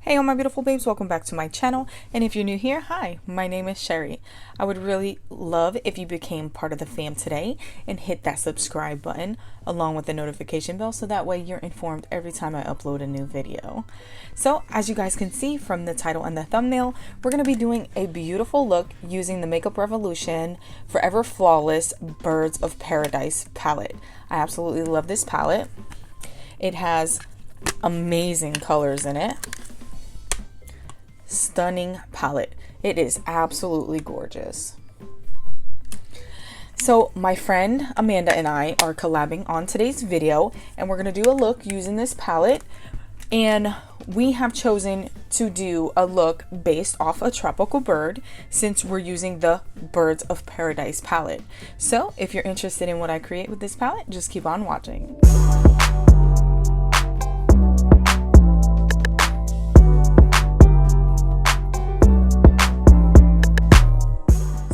Hey all my beautiful babes, welcome back to my channel, and if you're new here, hi, my name is Sherry. I would really love if you became part of the fam today and hit that subscribe button along with the notification bell so that way you're informed every time I upload a new video. So as you guys can see from the title and the thumbnail, we're going to be doing a beautiful look using the Makeup Revolution Forever Flawless Birds of Paradise palette. I absolutely love this palette. It has amazing colors in it. Stunning palette. It is absolutely gorgeous. So my friend Amanda and I are collabing on today's video, and we're going to do a look using this palette, and we have chosen to do a look based off a tropical bird since we're using the Birds of Paradise palette. So if you're interested in what I create with this palette, just keep on watching.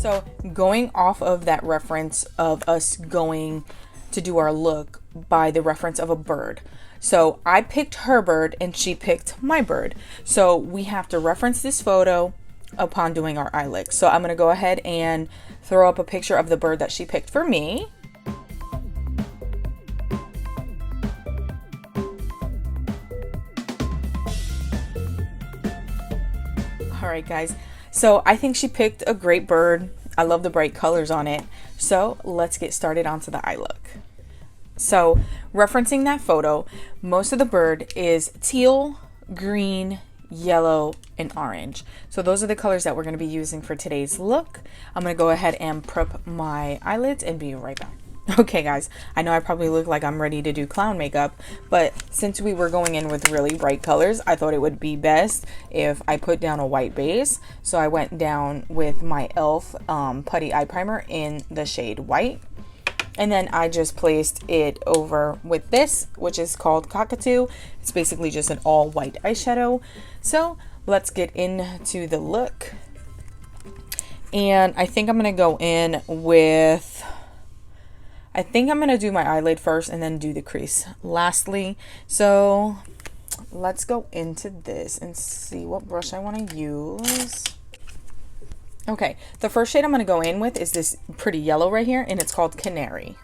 So going off of that reference of us going to do our look by the reference of a bird. So I picked her bird and she picked my bird. So we have to reference this photo upon doing our eye look. So I'm going to go ahead and throw up a picture of the bird that she picked for me. All right, guys. So I think she picked a great bird. I love the bright colors on it. So let's get started onto the eye look. So referencing that photo, most of the bird is teal, green, yellow, and orange. So those are the colors that we're going to be using for today's look. I'm going to go ahead and prep my eyelids and be right back. Okay guys, I know I probably look like I'm ready to do clown makeup, but since we were going in with really bright colors, I thought it would be best if I put down a white base. So I went down with my e.l.f. Putty Eye Primer in the shade white. And then I just placed it over with this, which is called Cockatoo. It's basically just an all white eyeshadow. So let's get into the look. And I think I'm going to go in with... I think I'm going to do my eyelid first and then do the crease lastly. So let's go into this and see what brush I want to use. Okay, the first shade I'm going to go in with is this pretty yellow right here, and it's called Canary.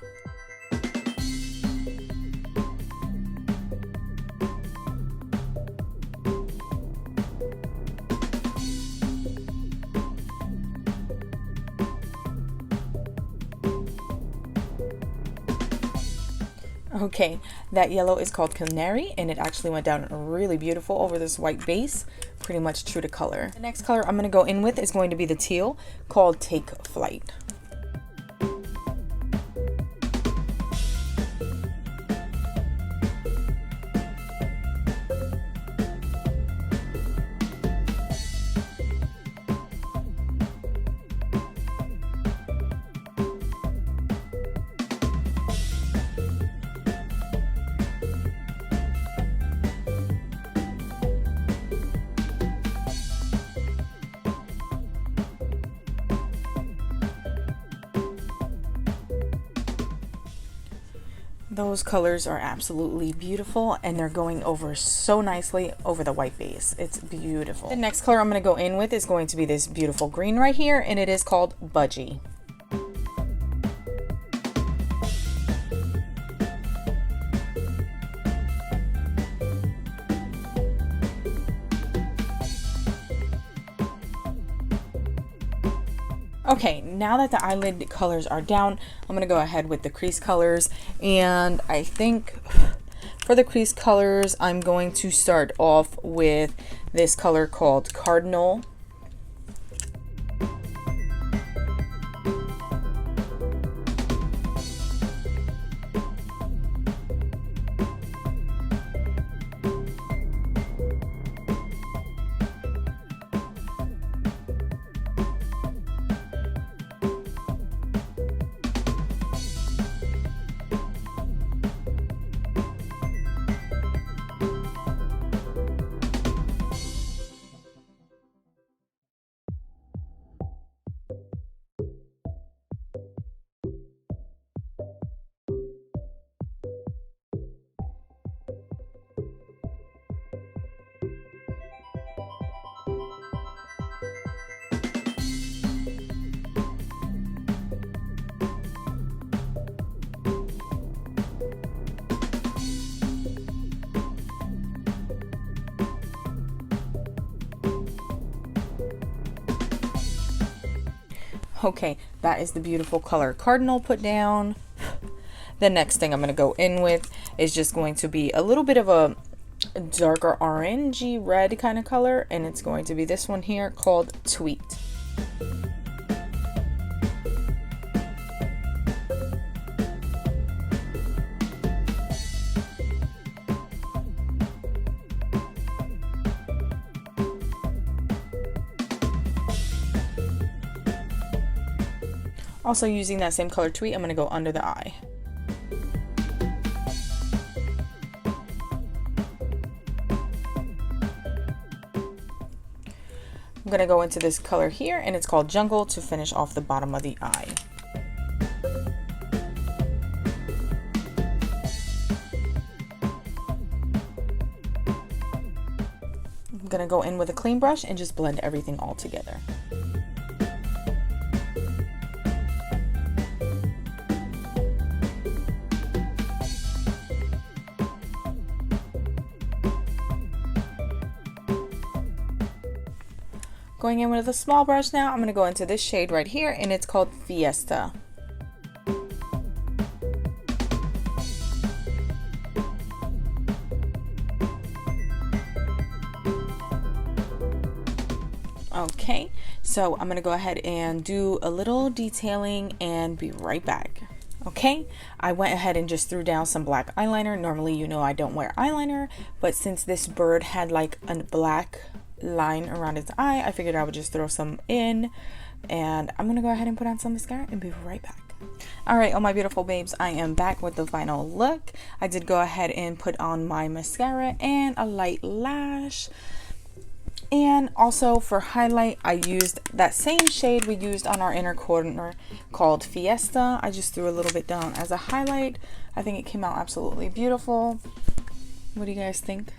Okay, that yellow is called Canary, and it actually went down really beautiful over this white base, pretty much true to color. The next color I'm going to go in with is going to be the teal, called Take Flight. Those colors are absolutely beautiful, and they're going over so nicely over the white base. It's beautiful. The next color I'm going to go in with is going to be this beautiful green right here, and it is called Budgie. Okay, now that the eyelid colors are down, I'm going to go ahead with the crease colors, and I think for the crease colors, I'm going to start off with this color called Cardinal. Okay, that is the beautiful color cardinal put down. The next thing I'm going to go in with is just going to be a little bit of a darker orangey red kind of color, and it's going to be this one here called Tweet. Also using that same color Tweet, I'm going to go under the eye. I'm going to go into this color here, and it's called Jungle, to finish off the bottom of the eye. I'm going to go in with a clean brush and just blend everything all together. Going in with a small brush now, I'm going to go into this shade right here, and it's called Fiesta. Okay, so I'm going to go ahead and do a little detailing and be right back. Okay, I went ahead and just threw down some black eyeliner. Normally, you know, I don't wear eyeliner, but since this bird had like a black line around its eye, I figured I would just throw some in, and I'm gonna go ahead and put on some mascara and be right back. All right, all my beautiful babes, I am back with the final look. I did go ahead and put on my mascara and a light lash, and also for highlight I used that same shade we used on our inner corner called Fiesta. I just threw a little bit down as a highlight. I think it came out absolutely beautiful. What do you guys think?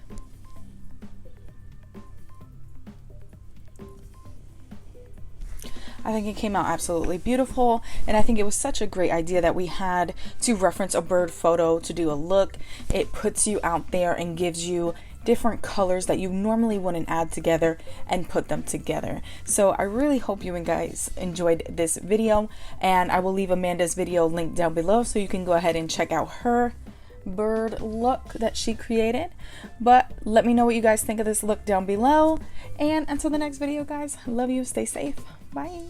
I think it came out absolutely beautiful, and I think it was such a great idea that we had to reference a bird photo to do a look. It puts you out there and gives you different colors that you normally wouldn't add together and put them together. So I really hope you guys enjoyed this video, and I will leave Amanda's video linked down below so you can go ahead and check out her bird look that she created. But let me know what you guys think of this look down below, and until the next video guys, love you, stay safe, bye.